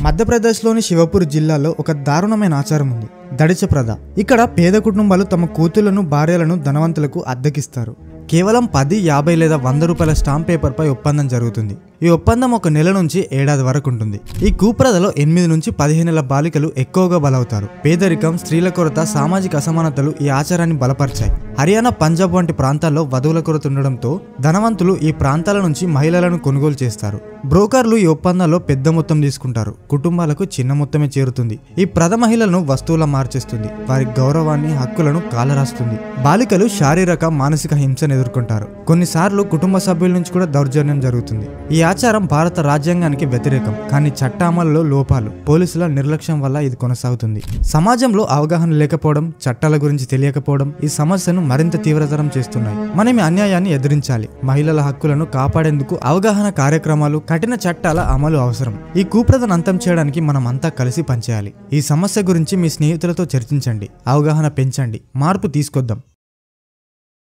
మధ్యప్రదేశ్లోని శివపూర్ జిల్లాలో ఒక దారుణమైన ఆచారం ఉంది, దడిచ ప్రథ. ఇక్కడ పేద కుటుంబాలు తమ కూతుళ్లను, భార్యలను ధనవంతులకు అద్దెకిస్తారు. కేవలం 10, 50 లేదా 100 రూపాయల స్టాంప్ పేపర్పై ఒప్పందం జరుగుతుంది. ఈ ఒప్పందం 1 నెల నుంచి ఏడాది వరకు ఉంటుంది. ఈ కూప్రథలో 8 నుంచి 15 ఏళ్ల బాలికలు ఎక్కువగా బలవుతారు. పేదరికం, స్త్రీల కొరత, సామాజిక అసమానతలు ఈ ఆచారాన్ని బలపరిచాయి. హర్యానా, పంజాబ్ వంటి ప్రాంతాల్లో వధువుల కొరత ఉండడంతో ధనవంతులు ఈ ప్రాంతాల నుంచి మహిళలను కొనుగోలు చేస్తారు. బ్రోకర్లు ఈ ఒప్పందాల్లో పెద్ద మొత్తం తీసుకుంటారు. కుటుంబాలకు చిన్న మొత్తమే చేరుతుంది. ఈ ప్రథ మహిళలను వస్తువులా మార్చేస్తుంది. వారి గౌరవాన్ని, హక్కులను కాలరాస్తుంది. బాలికలు శారీరక, మానసిక హింసను ఎదుర్కొంటారు. కొన్నిసార్లు కుటుంబ సభ్యుల నుంచి కూడా దౌర్జన్యం జరుగుతుంది. ఈ ఆచారం భారత రాజ్యాంగానికి వ్యతిరేకం, కానీ చట్ట అమలులో లోపాలు, పోలీసుల నిర్లక్ష్యం వల్ల ఇది కొనసాగుతుంది. సమాజంలో అవగాహన లేకపోవడం, చట్టాల గురించి తెలియకపోవడం ఈ సమస్యను మరింత తీవ్రతరం చేస్తున్నాయి. మనం ఈ అన్యాయాన్ని ఎదిరించాలి. మహిళల హక్కులను కాపాడేందుకు అవగాహన కార్యక్రమాలు, కఠిన చట్టాల అమలు అవసరం. ఈ కూప్రథను అంతం చేయడానికి మనం అంతా కలిసి పనిచేయాలి. ఈ సమస్య గురించి మీ స్నేహితులతో చర్చించండి, అవగాహన పెంచండి, మార్పు తీసుకొద్దాం.